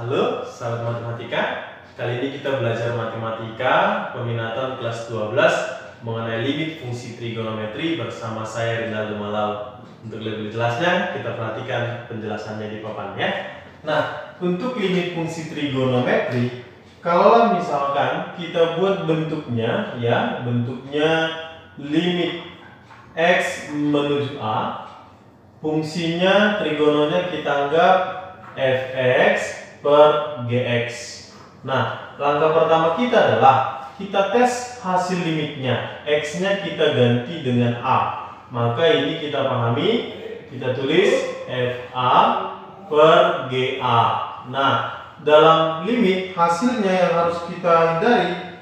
Halo, sahabat matematika. Kali ini kita belajar matematika peminatan kelas 12 mengenai limit fungsi trigonometri bersama saya Rinaldo Malau. Untuk lebih jelasnya, kita perhatikan penjelasannya di papan ya. Nah, untuk limit fungsi trigonometri, kalau misalkan kita buat bentuknya ya, bentuknya limit x menuju a, fungsinya trigononya kita anggap fx per gx. Nah, langkah pertama kita adalah kita tes hasil limitnya. X-nya kita ganti dengan A. Maka ini kita pahami, kita tulis FA per GA. Nah, dalam limit hasilnya yang harus kita hindari,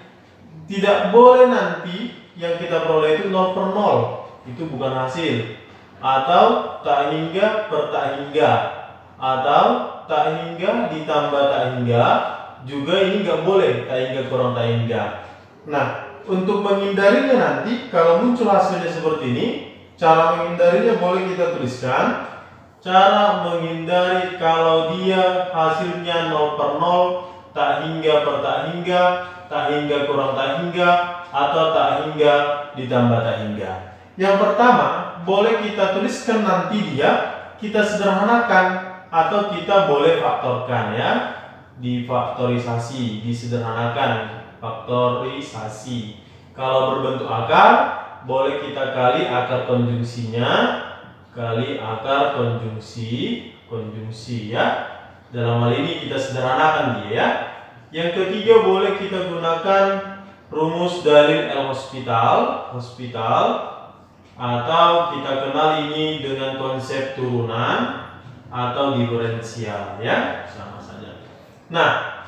tidak boleh nanti yang kita peroleh itu 0 per 0. Itu bukan hasil. Atau tak hingga per tak hingga. Atau tak hingga ditambah tak hingga, juga ini nggak boleh, tak hingga kurang tak hingga. Nah, untuk menghindarinya nanti kalau muncul hasilnya seperti ini, cara menghindarinya boleh kita tuliskan. Cara menghindari kalau dia hasilnya 0 per 0, tak hingga per tak hingga kurang tak hingga, atau tak hingga ditambah tak hingga. Yang pertama, boleh kita tuliskan nanti dia, kita sederhanakan, atau kita boleh faktorkan ya, difaktorisasi, disederhanakan, faktorisasi. Kalau berbentuk akar, boleh kita kali akar konjungsinya, kali akar konjungsi ya. Dalam hal ini kita sederhanakan dia ya. Yang ketiga, boleh kita gunakan rumus dari L'Hospital, atau kita kenal ini dengan konsep turunan atau diferensial ya, sama saja. Nah,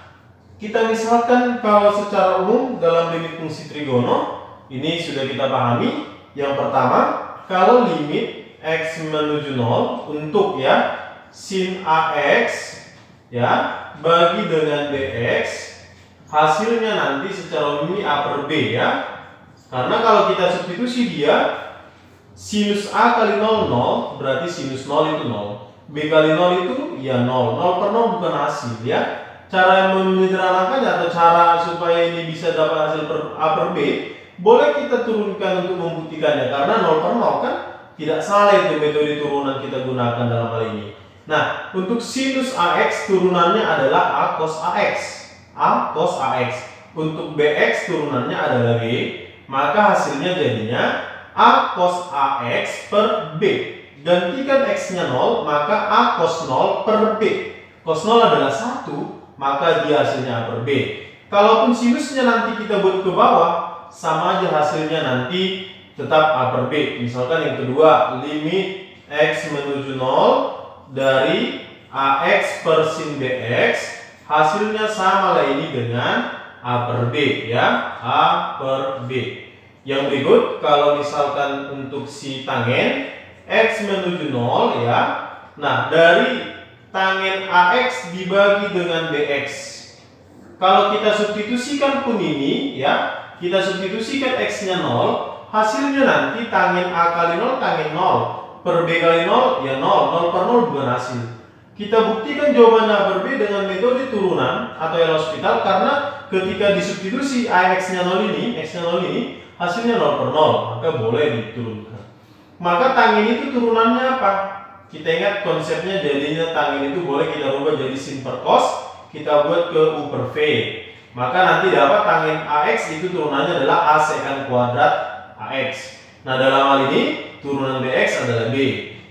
kita misalkan kalau secara umum dalam limit fungsi trigono ini sudah kita pahami. Yang pertama, kalau limit x menuju 0 untuk ya sin ax ya bagi dengan bx, hasilnya nanti secara umum ini a per b ya. Karena kalau kita substitusi dia sinus a kali 0 0, berarti sinus 0 itu 0. B kali 0 itu ya 0. 0 per 0 bukan hasil ya. Cara menyederhanakannya atau cara supaya ini bisa dapat hasil A per B, boleh kita turunkan untuk membuktikannya. Karena 0 per 0 kan tidak salah itu metode turunan kita gunakan dalam hal ini. Nah, untuk sinus AX turunannya adalah A cos AX. A cos AX. Untuk BX turunannya adalah B. Maka hasilnya jadinya A cos AX per B. Gantikan x-nya 0, maka a cos 0 per b. Cos 0 adalah 1, maka dia hasilnya a per b. Kalaupun sinusnya nanti kita buat ke bawah, sama aja hasilnya nanti tetap a per b. Misalkan yang kedua, limit x menuju 0 dari ax per sin bx, hasilnya sama lah ini dengan a per b ya, a per b. Yang berikut, kalau misalkan untuk si tangen x menuju 0 ya. Nah, dari tangen AX dibagi dengan BX. Kalau kita substitusikan pun ini ya, kita substitusikan X-nya 0, hasilnya nanti tangen A kali 0 tangen 0 per B kali 0 ya 0. 0 per 0 bukan hasil. Kita buktikan jawabannya A per B dengan metode turunan atau L'Hospital, karena ketika disubstitusi AX-nya 0 ini, X-nya 0 ini, hasilnya 0 per 0, maka boleh diturunkan. Maka tangen itu turunannya apa? Kita ingat konsepnya, jadinya tangen itu boleh kita rubah jadi sin per cos, kita buat ke u per v. Maka nanti dapat tangen ax itu turunannya adalah a secant kuadrat ax. Nah, dalam hal ini turunan bx adalah b.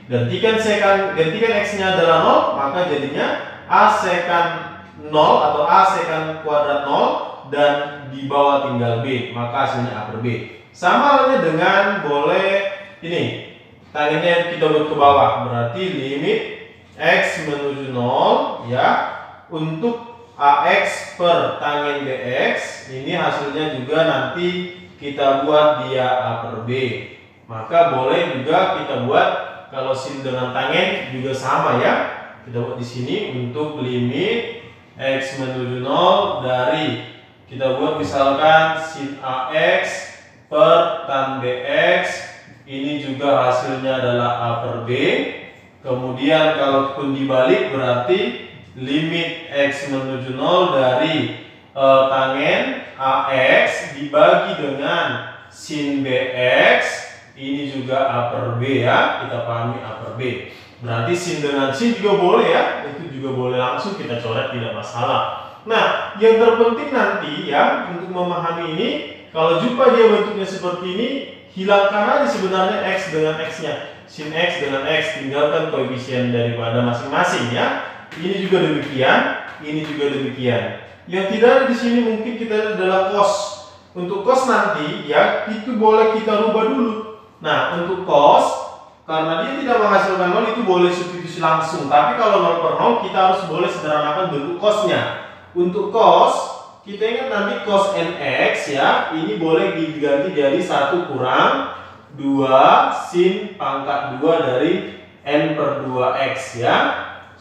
Gantikan x-nya adalah 0, maka jadinya a secant 0 atau a secant kuadrat 0 dan di bawah tinggal b, maka hasilnya a per b. Sama halnya dengan boleh ini, tangennya kita buat ke bawah, berarti limit x menuju 0 ya, untuk ax per tangen bx, ini hasilnya juga nanti kita buat dia a per b. Maka boleh juga kita buat kalau sin dengan tangen juga sama ya. Kita buat di sini untuk limit x menuju 0 dari, kita buat misalkan sin ax per tan bx. Ini juga hasilnya adalah A per B. Kemudian kalaupun dibalik berarti limit X menuju 0 dari tangen AX dibagi dengan sin BX, ini juga A per B ya, kita pahami A per B. Berarti sin dengan sin juga boleh ya, itu juga boleh langsung kita coret, tidak masalah. Nah, yang terpenting nanti ya untuk memahami ini, kalau jumpa dia bentuknya seperti ini, hilangkan aja sebenarnya X dengan X-nya. Sin X dengan X, tinggalkan koefisien daripada masing-masing ya. Ini juga demikian, ini juga demikian. Yang tidak ada di sini mungkin kita lihat adalah cos. Untuk cos nanti ya itu boleh kita rubah dulu. Nah, untuk cos karena dia tidak menghasilkan 0 itu boleh substitusi langsung. Tapi kalau 0 per 0 kita harus boleh sederhanakan bentuk cosnya. Untuk cos kita ingat nanti cos nx ya, ini boleh diganti jadi 1 kurang 2 sin pangkat 2 dari n per 2x ya.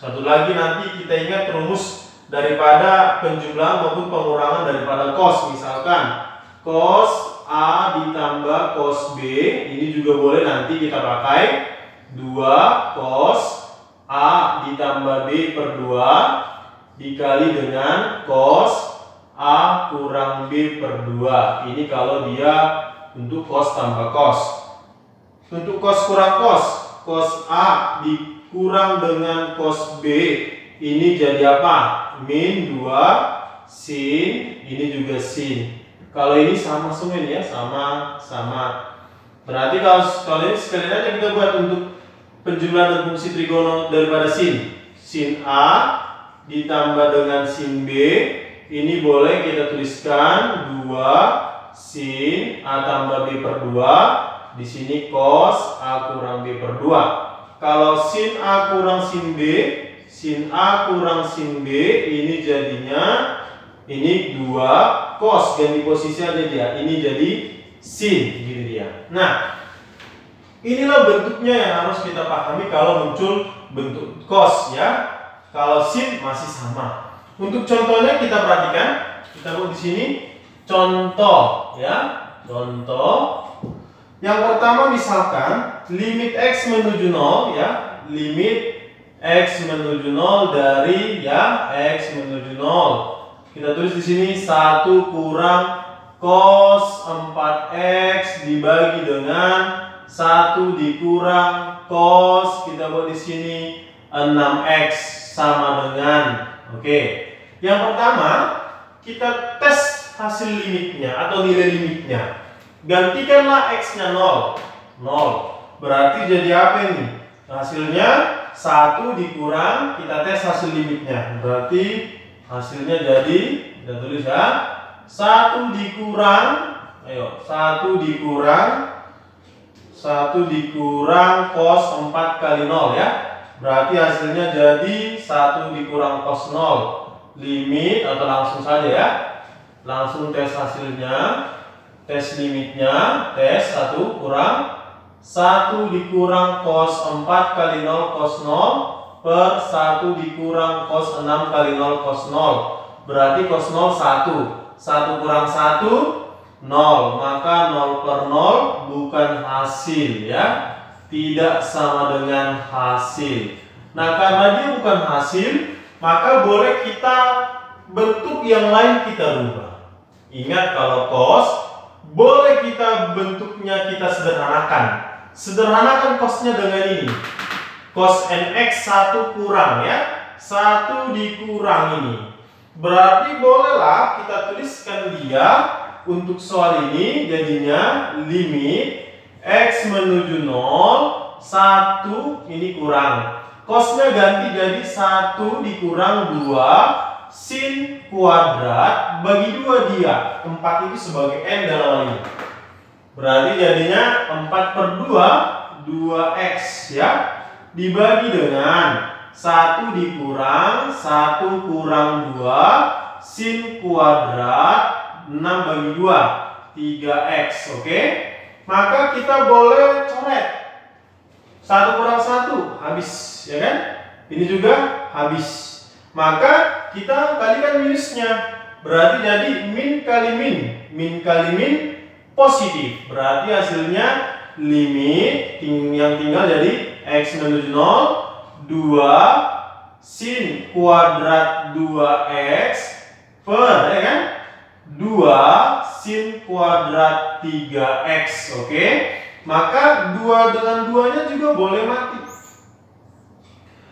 Satu lagi nanti kita ingat rumus daripada penjumlahan maupun pengurangan daripada cos. Misalkan cos A ditambah cos B, ini juga boleh nanti kita pakai 2 cos A ditambah B per 2 dikali dengan cos A kurang B per 2. Ini kalau dia untuk cos tambah cos. Untuk cos kurang cos, cos A dikurang dengan cos B, ini jadi apa? Min 2 sin, ini juga sin. Kalau ini sama semua ini ya, sama. Berarti kalau ini sekalian aja kita buat untuk penjumlahan dan fungsi trigono daripada sin. Sin A ditambah dengan sin B, ini boleh kita tuliskan 2 sin A tambah B per 2. Di sini cos A kurang B per 2. Kalau sin A kurang sin B, sin A kurang sin B, ini jadinya ini 2 cos, ganti posisi aja dia. Ini jadi sin gitu dia. Nah, inilah bentuknya yang harus kita pahami kalau muncul bentuk cos ya. Kalau sin masih sama. Untuk contohnya kita perhatikan, kita buat di sini contoh ya. Contoh yang pertama misalkan limit X menuju 0 ya. Limit X menuju 0 dari ya X menuju 0. Kita tulis di sini 1 kurang cos 4x dibagi dengan 1 dikurang cos, kita buat di sini 6x sama dengan. Oke. Yang pertama kita tes hasil limitnya atau nilai limitnya. Gantikanlah x-nya 0. Berarti jadi apa ini? Hasilnya 1 dikurang, kita tes hasil limitnya. Berarti hasilnya jadi, kita tulis ya, 1 dikurang, ayo, 1 dikurang cos 4 kali 0 ya. Berarti hasilnya jadi 1 dikurang cos 0. Limit atau langsung saja ya. Langsung tes hasilnya, tes limitnya, tes 1 kurang 1 dikurang cos 4 kali 0 cos 0 per 1 dikurang cos 6 kali 0 cos 0. Berarti cos 0 1. 1 kurang 1 0. Maka 0 per 0 bukan hasil ya. Tidak sama dengan hasil. Nah, karena dia bukan hasil, maka boleh kita bentuk yang lain kita rubah. Ingat kalau cos boleh kita bentuknya kita sederhanakan. Sederhanakan cosnya dengan ini. Cos nx 1 kurang ya, 1 dikurang ini. Berarti bolehlah kita tuliskan dia untuk soal ini jadinya limit x menuju 0 1 ini kurang. Cosnya ganti jadi 1 dikurang 2 sin kuadrat bagi 2 dia. 4 itu sebagai n dalam hal ini. Berarti jadinya 4 per 2 2x ya. Dibagi dengan 1 dikurang 1 kurang 2 sin kuadrat 6 bagi 2 3x. Oke. Maka kita boleh coret 1 kurang 1 habis ya kan. Ini juga habis. Maka kita kalikan minusnya. Berarti jadi min kali min. Min kali min positif. Berarti hasilnya limit yang tinggal jadi x menuju 0 2 sin kuadrat 2x per, ya kan, 2 sin kuadrat 3x. Oke, maka 2 dengan 2-nya juga boleh mati.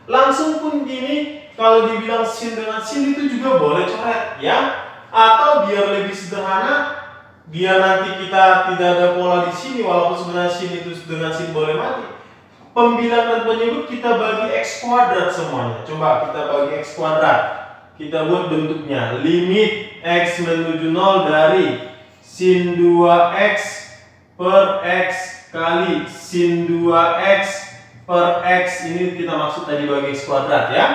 Langsung pun gini, kalau dibilang sin dengan sin itu juga boleh coret, ya. Atau biar lebih sederhana, biar nanti kita tidak ada pola di sini, walaupun sebenarnya sin itu dengan sin boleh mati. Pembilang dan penyebut kita bagi x kuadrat semuanya. Coba kita bagi x kuadrat. Kita buat bentuknya limit x menuju 0 dari sin 2x per x kali sin 2x per x. Ini kita maksud tadi bagi x kuadrat, ya.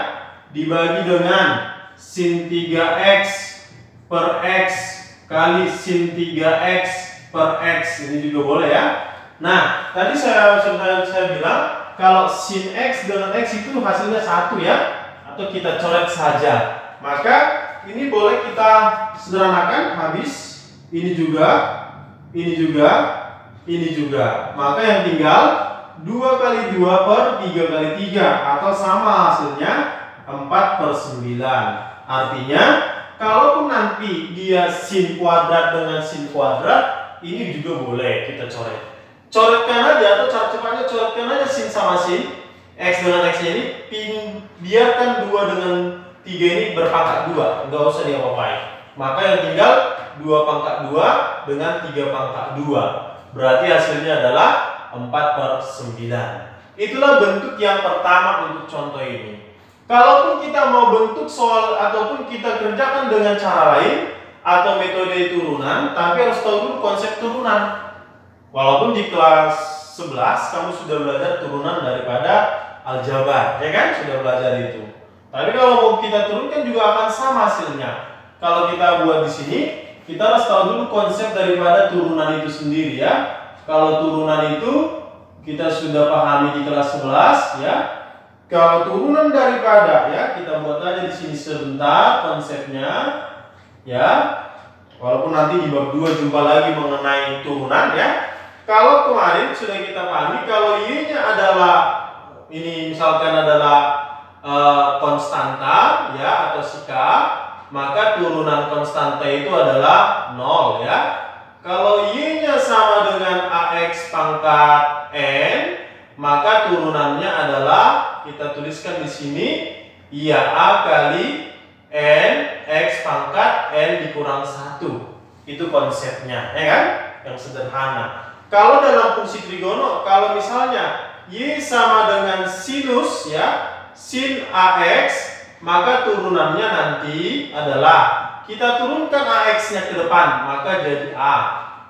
Dibagi dengan sin 3x per x kali sin 3x per x. Ini juga boleh, ya. Nah, tadi saya bilang kalau sin x dengan x itu hasilnya 1, ya. Atau kita coret saja. Maka ini boleh kita sederhanakan, habis. Ini juga, ini juga, ini juga. Maka yang tinggal 2 kali 2 per 3 kali 3, atau sama hasilnya 4/9. Artinya kalaupun nanti dia sin kuadrat dengan sin kuadrat, ini juga boleh kita coret. Coretkan aja, atau cara cepatnya coretkan aja sin sama sin, x dengan x ini, biarkan 2 dengan 3 ini berpangkat 2, nggak usah diapa-apain. Maka yang tinggal 2 pangkat 2 dengan 3 pangkat 2. Berarti hasilnya adalah 4/9. Itulah bentuk yang pertama untuk contoh ini. Kalaupun kita mau bentuk soal ataupun kita kerjakan dengan cara lain atau metode turunan, tapi harus tahu dulu konsep turunan. Walaupun di kelas 11 kamu sudah belajar turunan daripada aljabar, ya kan? Sudah belajar itu. Tapi kalau mau kita turunkan juga akan sama hasilnya. Kalau kita buat di sini, kita harus tahu dulu konsep daripada turunan itu sendiri, ya. Kalau turunan itu kita sudah pahami di kelas 11, ya. Kalau turunan daripada, ya, kita buat aja di sini sebentar konsepnya, ya. Walaupun nanti di bab 2 jumpa lagi mengenai turunan, ya. Kalau kemarin sudah kita pahami kalau y-nya adalah ini misalkan adalah konstanta, ya, atau sikap, maka turunan konstanta itu adalah 0, ya. Kalau y-nya sama dengan ax pangkat n, maka turunannya adalah kita tuliskan di sini ya a kali n x pangkat n dikurang 1. Itu konsepnya, ya kan? Yang sederhana. Kalau dalam fungsi trigono, kalau misalnya y sama dengan sinus, ya, sin ax, maka turunannya nanti adalah kita turunkan ax-nya ke depan, maka jadi a.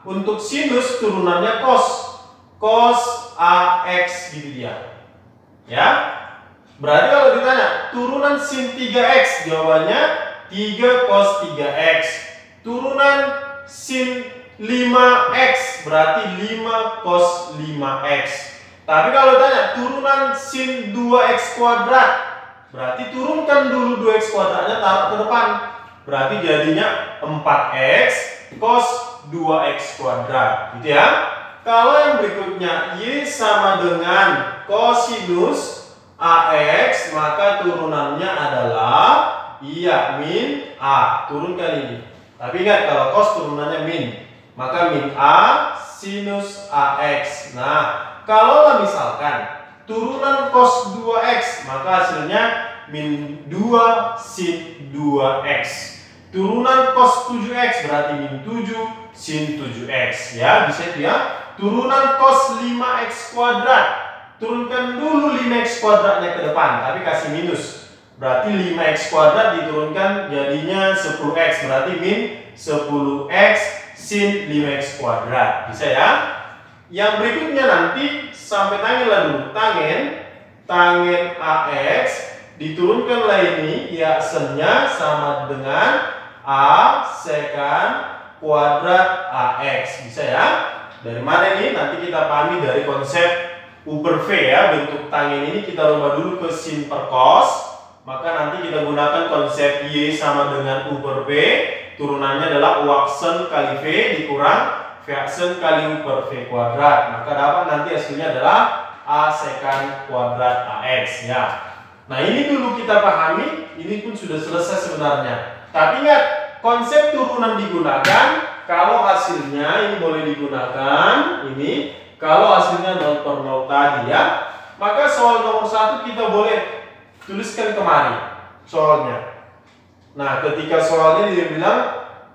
Untuk sinus turunannya cos ax, gitu dia. Ya. Berarti kalau ditanya turunan sin 3x, jawabannya 3 cos 3x. Turunan sin 5x berarti 5 cos 5x. Tapi kalau ditanya turunan sin 2x kuadrat, berarti turunkan dulu 2x kuadratnya, taruh ke depan. Berarti jadinya 4x cos 2x kuadrat, gitu ya. Kalau yang berikutnya y sama dengan cosinus ax, maka turunannya adalah min a. Turunkan ini. Tapi ingat kalau cos turunannya min, maka min a sinus ax. Nah, kalau misalkan turunan cos 2x, maka hasilnya min 2 sin 2x. Turunan cos 7x berarti min 7 sin 7x, ya, bisa itu ya. Turunan cos 5x kuadrat, turunkan dulu 5x kuadratnya ke depan, tapi kasih minus. Berarti 5x kuadrat diturunkan jadinya 10x, berarti min 10x sin 5x kuadrat. Bisa ya. Yang berikutnya nanti sampai tangenlah dulu. Tangen ax diturunkanlah ini, ya, sennya sama dengan a sekan kuadrat ax. Bisa ya. Dari mana ini? Nanti kita pahami dari konsep u per v, ya. Bentuk tangen ini kita rubah dulu ke sin per cos. Maka nanti kita gunakan konsep y sama dengan u per v. Turunannya adalah u aksen kali v dikurang v aksen kali u per v kuadrat. Maka dapat nanti hasilnya adalah a sekan kuadrat ax, ya. Nah, ini dulu kita pahami, ini pun sudah selesai sebenarnya. Tapi ingat, konsep turunan digunakan kalau hasilnya ini boleh digunakan, ini kalau hasilnya 0 per 0 tadi ya. Maka soal nomor 1 kita boleh tuliskan kemari soalnya. Nah, ketika soalnya dia bilang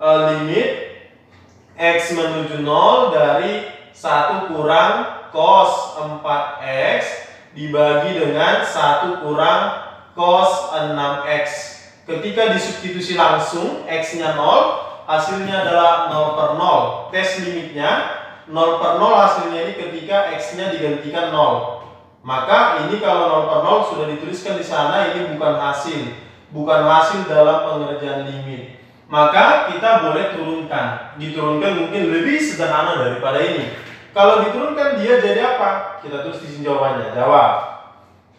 limit x menuju 0 dari 1 kurang cos 4x dibagi dengan 1 kurang cos 6x. Ketika disubstitusi langsung x-nya 0, hasilnya adalah 0 per 0. Tes limitnya 0 per 0 hasilnya ini ketika x-nya digantikan 0. Maka ini kalau 0 per 0 sudah dituliskan di sana, ini bukan hasil dalam pengerjaan limit. Maka kita boleh turunkan. Diturunkan mungkin lebih sederhana daripada ini. Kalau diturunkan dia jadi apa? Kita tulis di sini jawabannya. Jawab.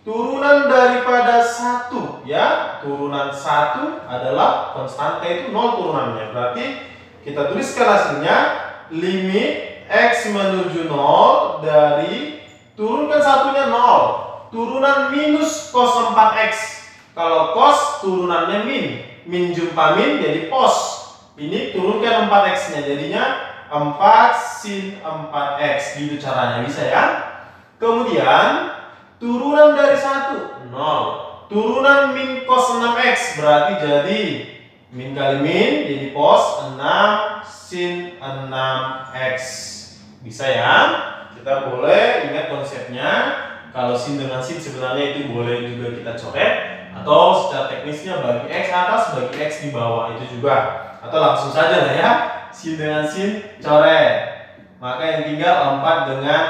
Turunan daripada 1 ya. Turunan 1 adalah konstanta, itu 0 turunannya. Berarti kita tuliskan hasilnya limit x menuju 0 dari turunkan satunya 0. Turunan minus cos 4x. Kalau cos turunannya min jumpa min jadi pos. Ini turunkan 4x-nya jadinya 4 sin 4x, gitu caranya, bisa ya. Kemudian turunan dari 1 0. Turunan min cos 6x berarti jadi min kali min jadi pos 6 sin 6x. Bisa ya. Kita boleh ingat konsepnya. Kalau sin dengan sin sebenarnya itu boleh juga kita coret, atau secara teknisnya bagi x atas bagi x di bawah itu juga, atau langsung saja lah ya. Sin dengan sin coret, maka yang tinggal 4 dengan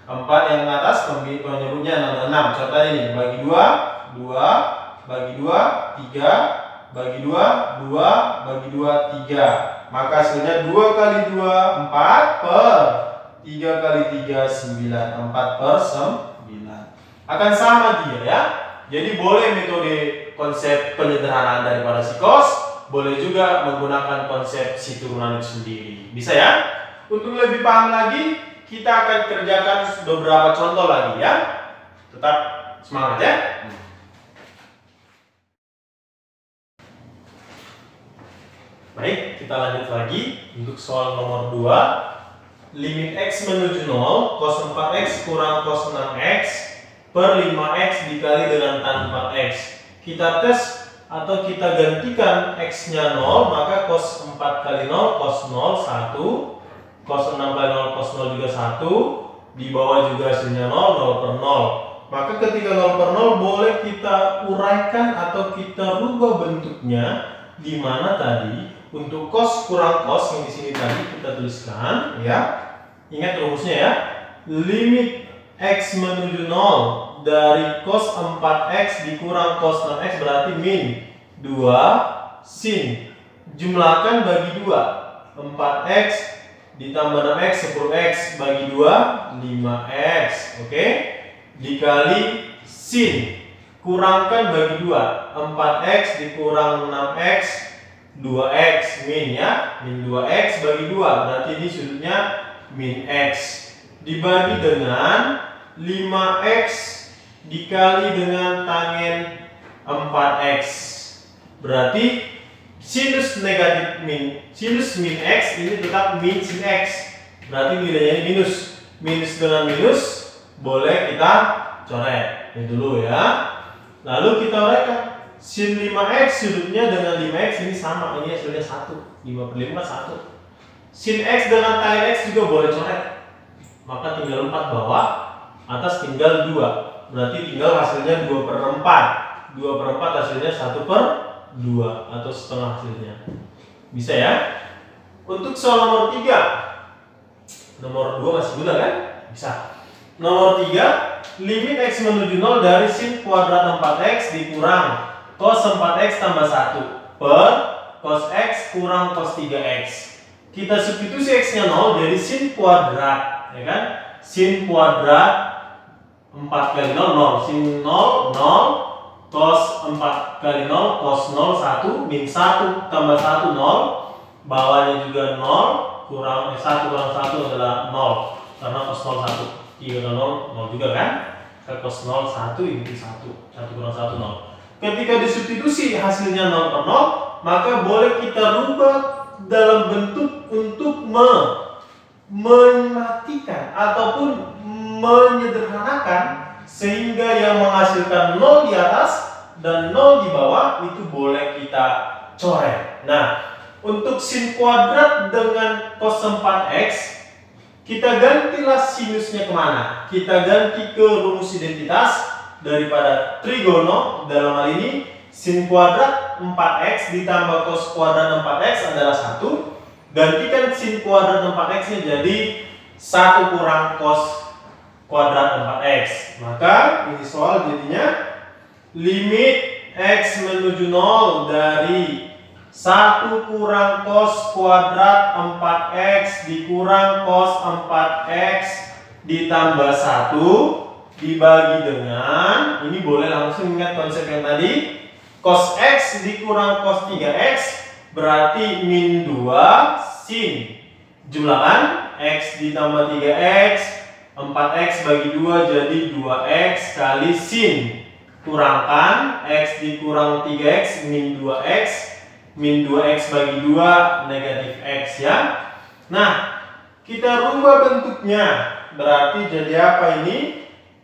4 yang atas penyebutnya 6. Contohnya ini bagi 2 2 bagi 2 3 bagi 2 2 bagi 2 3. Maka hasilnya 2 kali 2 4 per 3 kali 3 9. 4 per 9 akan sama dia ya. Jadi boleh metode konsep penyederhanaan daripada si cos, boleh juga menggunakan konsep si turunan itu sendiri. Bisa ya? Untuk lebih paham lagi, kita akan kerjakan beberapa contoh lagi ya. Tetap semangat ya. Baik, kita lanjut lagi untuk soal nomor 2. Limit x menuju 0, cos 4x kurang cos 6x per 5x dikali dengan tan 4x. Kita tes atau kita gantikan x-nya 0, maka cos 4 kali 0 cos 0 1, cos 6 kali 0 cos 0 juga 1, di bawah juga hasilnya 0 0 per 0. Maka ketika 0 per 0 boleh kita uraikan atau kita rubah bentuknya, di mana tadi untuk cos kurang cos yang di sini tadi kita tuliskan ya. Ingat rumusnya ya. Limit x menuju 0 dari cos 4x dikurang cos 6x berarti min 2 sin, jumlahkan bagi 2, 4x ditambah 6x 10x bagi 2 5x, oke, dikali sin, kurangkan bagi 2, 4x dikurang 6x 2x min ya, min 2x bagi 2 berarti ini sudutnya min x, dibagi dengan 5x dikali dengan tangen 4x. Berarti sinus negatif sinus min x ini tetap min sin x. Berarti nilainya ini minus. Minus dengan minus boleh kita coret. Ini dulu ya. Lalu kita uraikan. Sin 5x sudutnya dengan 5x ini sama. Ini hasilnya 1. 5 per 5 1. Sin x dengan tan x juga boleh coret. Maka tinggal 4 bawah, atas tinggal 2. Berarti tinggal hasilnya 2 per 4. 2 per 4 hasilnya 1 per 2 atau setengah hasilnya. Bisa ya? Untuk soal nomor 3. Nomor 2 masih mudah kan? Bisa. Nomor 3, limit x menuju 0 dari sin kuadrat 4x dikurang cos 4x tambah 1 per cos x kurang cos 3x. Kita substitusi x-nya 0 dari sin kuadrat, ya kan? Sin kuadrat 4 kali 0 0, sin 0 0, cos 4 kali 0 cos 0 1 min 1 tambah 1 0, bawahnya juga 0, kurang 1 kurang 1 adalah 0 karena cos 0 1, 3 kali 0 0 juga kan. cos 0 1 ini 1 kurang 1 0. Ketika disubstitusi hasilnya 0 per 0, maka boleh kita rubah dalam bentuk untuk mematikan ataupun menyederhanakan, sehingga yang menghasilkan 0 di atas dan 0 di bawah itu boleh kita coret. Nah, untuk sin kuadrat dengan cos 4x, kita gantilah sinusnya kemana? Kita ganti ke rumus identitas daripada trigono. Dalam hal ini sin kuadrat 4x ditambah cos kuadrat 4x adalah 1. Gantikan sin kuadrat 4x nya jadi 1 kurang cos kuadrat 4x. Maka ini soal jadinya limit x menuju 0 dari 1 kurang cos kuadrat 4x dikurang cos 4x ditambah 1 dibagi dengan, ini boleh langsung ingat konsep yang tadi, cos x dikurang cos 3x berarti min 2 sin jumlahkan x ditambah 3x, 4x bagi 2 jadi 2x kali sin kurangkan x dikurang 3x min 2x, min 2x bagi 2 negatif x ya. Nah, kita rubah bentuknya, berarti jadi apa ini?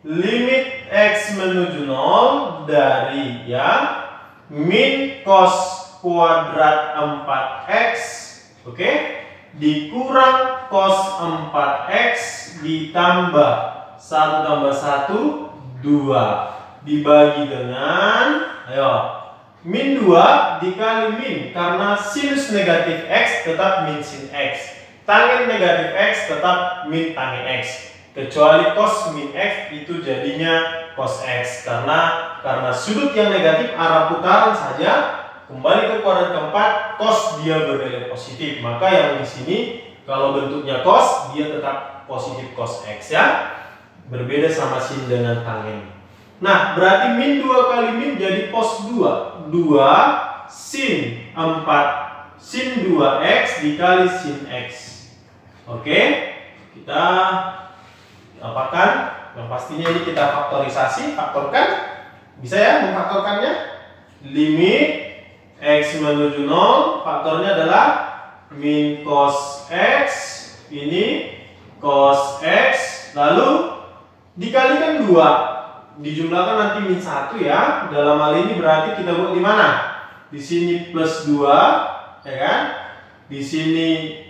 Limit x menuju 0 dari ya min cos kuadrat 4x, oke, dikurang cos 4x ditambah 1 tambah 1 2 dibagi dengan, ayo, min 2 dikali min, karena sinus negatif x tetap min sin x, tangent negatif x tetap min tangent x, kecuali cos min x itu jadinya cos x, karena sudut yang negatif arah putaran saja kembali ke kuadrat keempat, cos dia bernilai positif, maka yang di sini kalau bentuknya cos dia tetap positif cos x ya, berbeda sama sin dengan tangent. Nah, berarti min 2 kali min jadi cos 2 sin 4 sin 2x dikali sin x. Oke, kita apakan? Yang pastinya ini kita faktorisasi, faktorkan. Bisa ya memfaktorkannya? Limit x menuju 0, faktornya adalah min cos x, ini cos x, lalu dikalikan 2, dijumlahkan nanti min 1 ya. Dalam hal ini berarti kita buat di mana? Di sini plus 2, ya kan? Di sini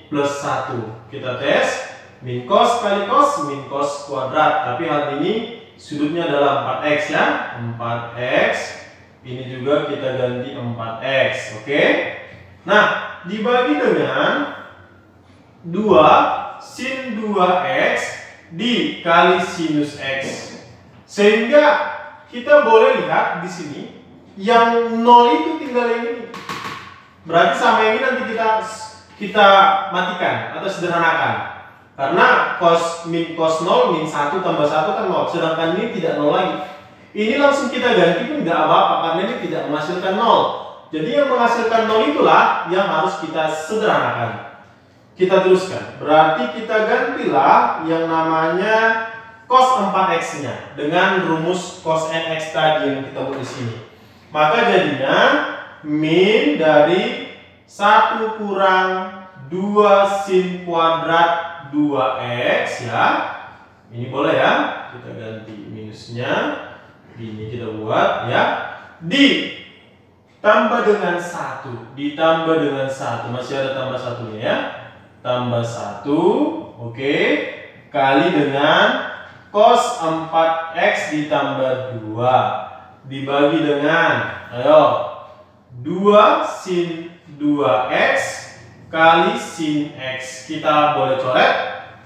plus 1. Kita tes min cos kali cos, min cos kuadrat. Tapi hal ini sudutnya adalah 4x ya. 4x. Ini juga kita ganti 4x. Oke. Nah, dibagi dengan 2 sin 2x dikali sinus x. Sehingga kita boleh lihat di sini yang 0 itu tinggal yang ini. Berarti sama yang ini nanti kita matikan atau sederhanakan. Karena min cos 0 min 1 tambah 1 kan 0. Sedangkan ini tidak 0 lagi. Ini langsung kita ganti pun tidak apa-apa karena ini tidak menghasilkan 0. Jadi yang menghasilkan 0 itulah yang harus kita sederhanakan. Kita teruskan. Berarti kita gantilah yang namanya cos 4x-nya dengan rumus cos nx tadi yang kita buat di sini. Maka jadinya min dari 1 kurang 2 sin kuadrat 2x ya. Ini boleh ya. Kita ganti minusnya. Ini kita buat ya. Ditambah dengan 1. Ditambah dengan 1. Masih ada tambah 1-nya ya. Tambah 1. Oke. Kali dengan cos 4x ditambah 2 dibagi dengan, ayo, 2 sin 2x kali sin x. Kita boleh coret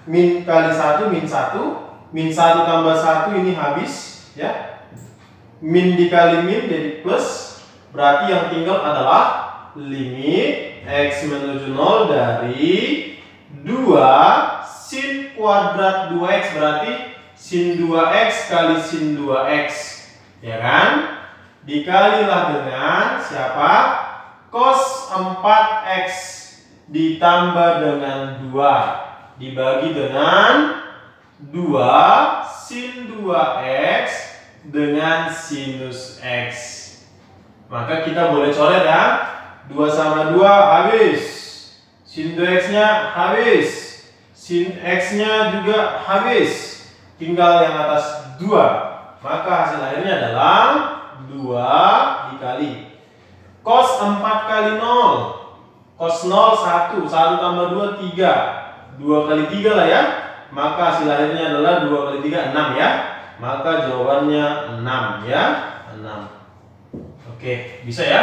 min kali 1 min 1, min 1 tambah 1 ini habis ya, min dikali min jadi plus, berarti yang tinggal adalah limit x menuju 0 dari 2 sin kuadrat 2x, berarti sin 2x kali sin 2x, ya kan? Dikalilah dengan siapa? Cos 4x ditambah dengan 2 dibagi dengan 2 sin 2x dengan sinus x. Maka kita boleh coret ya. 2 sama 2 habis. Sin 2x-nya habis. Sin x-nya juga habis. Tinggal yang atas 2. Maka hasil akhirnya adalah 2 dikali cos 4 kali 0. Cos 0 1. 1 tambah 2 3. 2 kali 3 lah ya. Maka hasil akhirnya adalah 2 kali 3 6 ya. Maka jawabannya 6 ya. 6. Oke, bisa ya.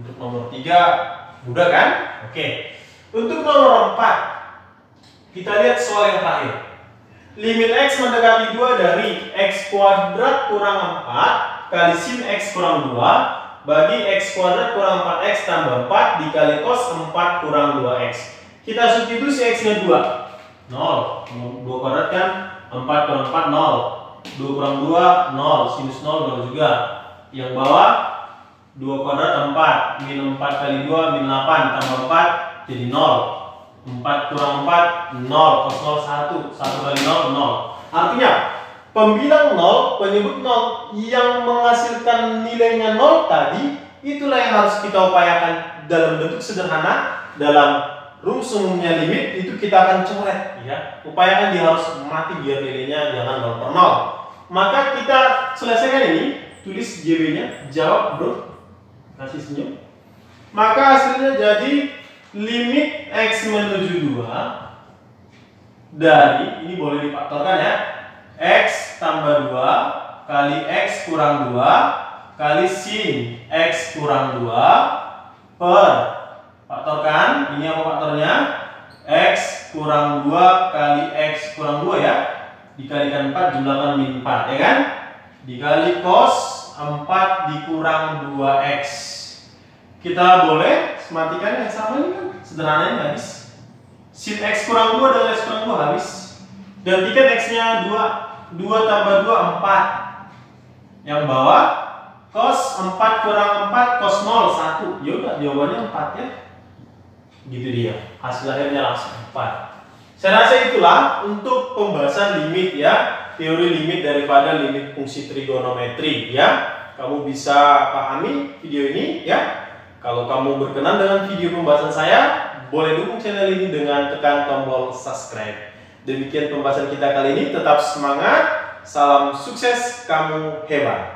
Untuk nomor 3 mudah kan? Oke. Untuk nomor 4 kita lihat soal yang terakhir. Limit x mendekati 2 dari x kuadrat kurang 4 kali sin x kurang 2 bagi x kuadrat kurang 4x tambah 4 dikali cos 4 kurang 2x. Kita substitusi x-nya 2. 0. 2 kuadrat kan 4 kurang 4 0. 2 kurang 2 0. Sinus 0 0 juga. Yang bawah 2 kuadrat 4. Min 4 kali 2 min 8 tambah 4 jadi 0. 4 kurang 4 0. Cos 0 1. 1 kali 0 0. Artinya pembilang 0, penyebut 0 yang menghasilkan nilainya 0 tadi, itulah yang harus kita upayakan dalam bentuk sederhana. Dalam rumus umumnya limit itu kita akan coret ya. Upayakan dia harus mati biar nilainya jangan 0 per 0. Maka kita selesaikan ini, tulis JB-nya, jawab bro, kasih senyum. Maka hasilnya jadi limit x menuju 2 dari, ini boleh difaktorkan ya, x tambah 2 kali x kurang 2 kali sin x kurang 2 per, faktorkan, ini apa faktornya? X kurang 2 kali x kurang 2 ya, dikalikan 4 jumlahkan min 4 ya kan, dikali cos 4 dikurang 2x. Kita boleh matikan yang sama ini kan, sederhananya habis. Sin x kurang 2 dengan x kurang 2 habis. Gantikan x-nya 2. 2 tambah 2 4. Yang bawah cos 4 kurang 4 cos 0 1. Yaudah jawabannya 4 ya. Gitu dia. Hasil akhirnya langsung 4. Saya rasa itulah untuk pembahasan limit ya. Teori limit daripada limit fungsi trigonometri ya. Kamu bisa pahami video ini ya. Kalau kamu berkenan dengan video pembahasan saya, boleh dukung channel ini dengan tekan tombol subscribe. Demikian pembahasan kita kali ini, tetap semangat, salam sukses, kamu hebat.